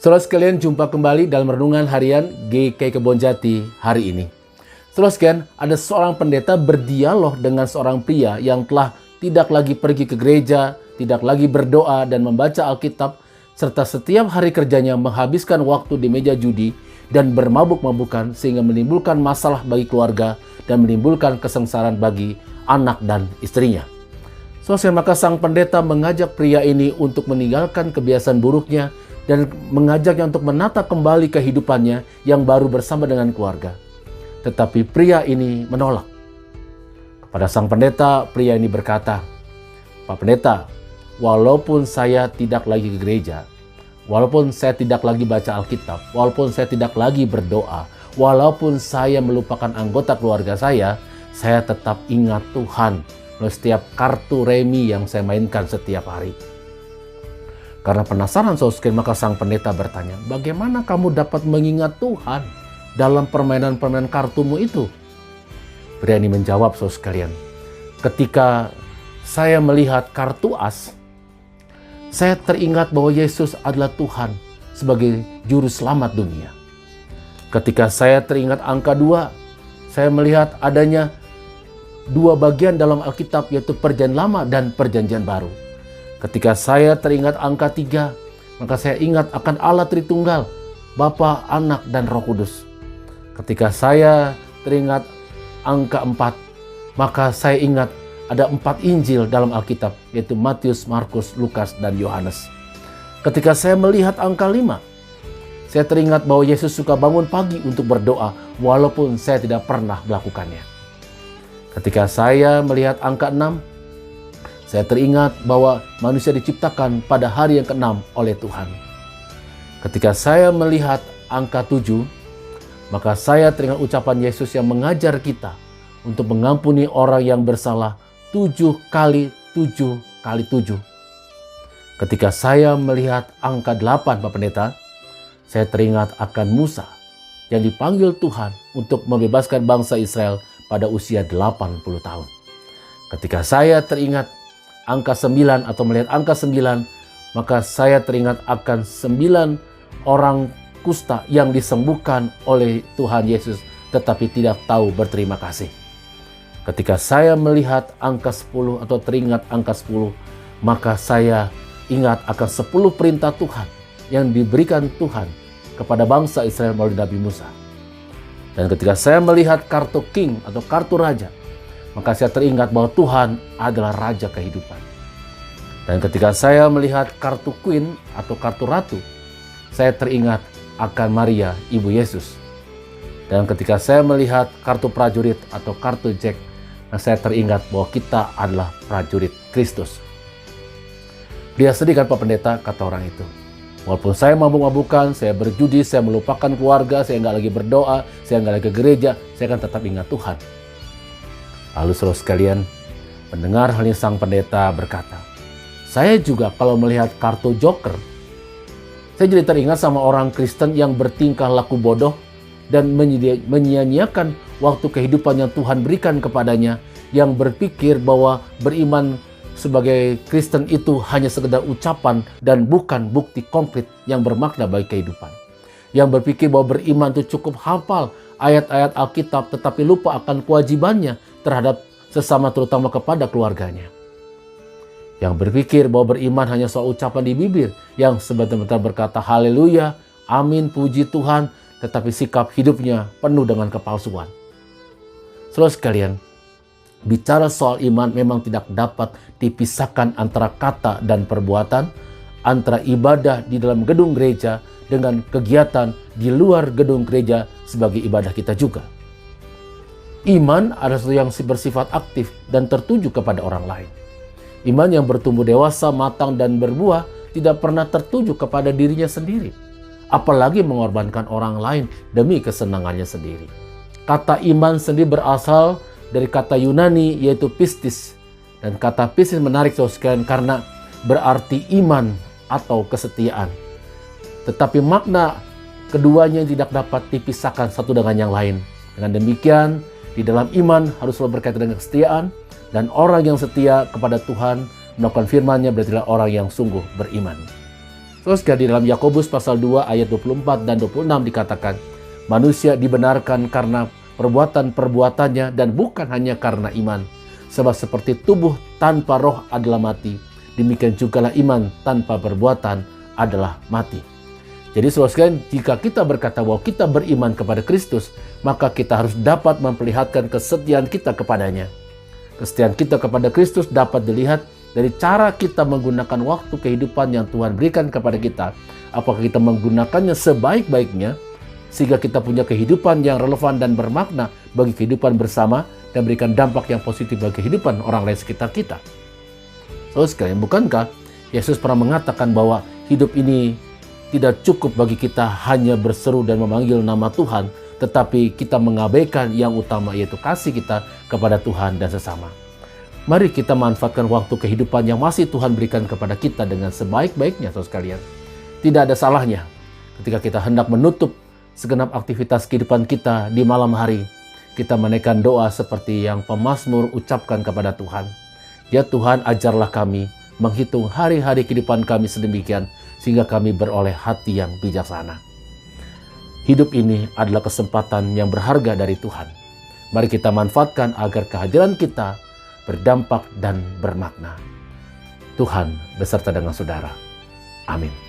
Saudara sekalian, jumpa kembali dalam renungan harian GKI Kebonjati hari ini. Saudara sekalian, ada seorang pendeta berdialog dengan seorang pria yang telah tidak lagi pergi ke gereja, tidak lagi berdoa dan membaca Alkitab, serta setiap hari kerjanya menghabiskan waktu di meja judi dan bermabuk-mabukan sehingga menimbulkan masalah bagi keluarga dan menimbulkan kesengsaraan bagi anak dan istrinya. Saudara, maka sang pendeta mengajak pria ini untuk meninggalkan kebiasaan buruknya dan mengajaknya untuk menata kembali kehidupannya yang baru bersama dengan keluarga. Tetapi pria ini menolak. Kepada sang pendeta, pria ini berkata, "Pak Pendeta, walaupun saya tidak lagi ke gereja, walaupun saya tidak lagi baca Alkitab, walaupun saya tidak lagi berdoa, walaupun saya melupakan anggota keluarga saya tetap ingat Tuhan melalui setiap kartu remi yang saya mainkan setiap hari." Karena penasaran saudara, maka sang pendeta bertanya, "Bagaimana kamu dapat mengingat Tuhan dalam permainan-permainan kartumu itu?" Pria ini menjawab, saudara sekalian, "Ketika saya melihat kartu as, saya teringat bahwa Yesus adalah Tuhan sebagai juru selamat dunia. Ketika saya teringat angka 2, saya melihat adanya 2 bagian dalam Alkitab, yaitu Perjanjian Lama dan Perjanjian Baru. Ketika saya teringat angka 3, maka saya ingat akan Allah Tritunggal, Bapa, Anak, dan Roh Kudus. Ketika saya teringat angka 4, maka saya ingat ada 4 Injil dalam Alkitab, yaitu Matius, Markus, Lukas, dan Yohanes. Ketika saya melihat angka 5, saya teringat bahwa Yesus suka bangun pagi untuk berdoa, walaupun saya tidak pernah melakukannya. Ketika saya melihat angka 6, saya teringat bahwa manusia diciptakan pada hari yang ke-6 oleh Tuhan. Ketika saya melihat angka 7, maka saya teringat ucapan Yesus yang mengajar kita untuk mengampuni orang yang bersalah 7 kali 7 kali 7. Ketika saya melihat angka 8, Pak Pendeta, saya teringat akan Musa yang dipanggil Tuhan untuk membebaskan bangsa Israel pada usia 80 tahun. Ketika saya teringat angka 9 atau melihat angka 9, maka saya teringat akan 9 orang kusta yang disembuhkan oleh Tuhan Yesus tetapi tidak tahu berterima kasih. Ketika saya melihat angka 10 atau teringat angka 10, maka saya ingat akan 10 perintah Tuhan yang diberikan Tuhan kepada bangsa Israel melalui Nabi Musa. Dan ketika saya melihat kartu king atau kartu raja, maka saya teringat bahwa Tuhan adalah raja kehidupan. Dan ketika saya melihat kartu queen atau kartu ratu, saya teringat akan Maria, ibu Yesus. Dan ketika saya melihat kartu prajurit atau kartu jack, saya teringat bahwa kita adalah prajurit Kristus. "Dia sedih kan Pak Pendeta?" kata orang itu. "Walaupun saya mabuk-mabukan, saya berjudi, saya melupakan keluarga, saya nggak lagi berdoa, saya nggak lagi ke gereja, saya kan tetap ingat Tuhan." Lalu saudara sekalian, mendengar hal ini sang pendeta berkata, "Saya juga kalau melihat kartu joker, saya jadi teringat sama orang Kristen yang bertingkah laku bodoh dan menyia-nyiakan waktu kehidupan yang Tuhan berikan kepadanya, yang berpikir bahwa beriman sebagai Kristen itu hanya sekedar ucapan dan bukan bukti konkret yang bermakna bagi kehidupan. Yang berpikir bahwa beriman itu cukup hafal ayat-ayat Alkitab tetapi lupa akan kewajibannya terhadap sesama, terutama kepada keluarganya. Yang berpikir bahwa beriman hanya soal ucapan di bibir yang sebentar-bentar berkata haleluya, amin, puji Tuhan, tetapi sikap hidupnya penuh dengan kepalsuan." Saudara sekalian, bicara soal iman memang tidak dapat dipisahkan antara kata dan perbuatan, antara ibadah di dalam gedung gereja dengan kegiatan di luar gedung gereja sebagai ibadah kita juga. Iman adalah sesuatu yang bersifat aktif dan tertuju kepada orang lain. Iman yang bertumbuh dewasa, matang, dan berbuah tidak pernah tertuju kepada dirinya sendiri, apalagi mengorbankan orang lain demi kesenangannya sendiri. Kata iman sendiri berasal dari kata Yunani yaitu pistis. Dan kata pistis menarik sekalian karena berarti iman atau kesetiaan. Tetapi makna keduanya tidak dapat dipisahkan satu dengan yang lain. Dengan demikian, di dalam iman harus selalu berkaitan dengan kesetiaan, dan orang yang setia kepada Tuhan melakukan firman-Nya berarti orang yang sungguh beriman. Terus di dalam Yakobus pasal 2 ayat 24 dan 26 dikatakan, manusia dibenarkan karena perbuatan-perbuatannya dan bukan hanya karena iman. Sebab seperti tubuh tanpa roh adalah mati, demikian jugalah iman tanpa perbuatan adalah mati. Jadi saudara, jika kita berkata bahwa kita beriman kepada Kristus, maka kita harus dapat memperlihatkan kesetiaan kita kepadanya. Kesetiaan kita kepada Kristus dapat dilihat dari cara kita menggunakan waktu kehidupan yang Tuhan berikan kepada kita. Apakah kita menggunakannya sebaik-baiknya, sehingga kita punya kehidupan yang relevan dan bermakna bagi kehidupan bersama, dan berikan dampak yang positif bagi kehidupan orang lain sekitar kita. Saudara sekalian, bukankah Yesus pernah mengatakan bahwa hidup ini tidak cukup bagi kita hanya berseru dan memanggil nama Tuhan, tetapi kita mengabaikan yang utama, yaitu kasih kita kepada Tuhan dan sesama. Mari kita manfaatkan waktu kehidupan yang masih Tuhan berikan kepada kita dengan sebaik-baiknya, saudara sekalian. Tidak ada salahnya ketika kita hendak menutup segenap aktivitas kehidupan kita di malam hari, kita menaikkan doa seperti yang pemazmur ucapkan kepada Tuhan. Ya Tuhan, ajarlah kami menghitung hari-hari kehidupan kami sedemikian, sehingga kami beroleh hati yang bijaksana. Hidup ini adalah kesempatan yang berharga dari Tuhan. Mari kita manfaatkan agar kehadiran kita berdampak dan bermakna. Tuhan beserta dengan saudara. Amin.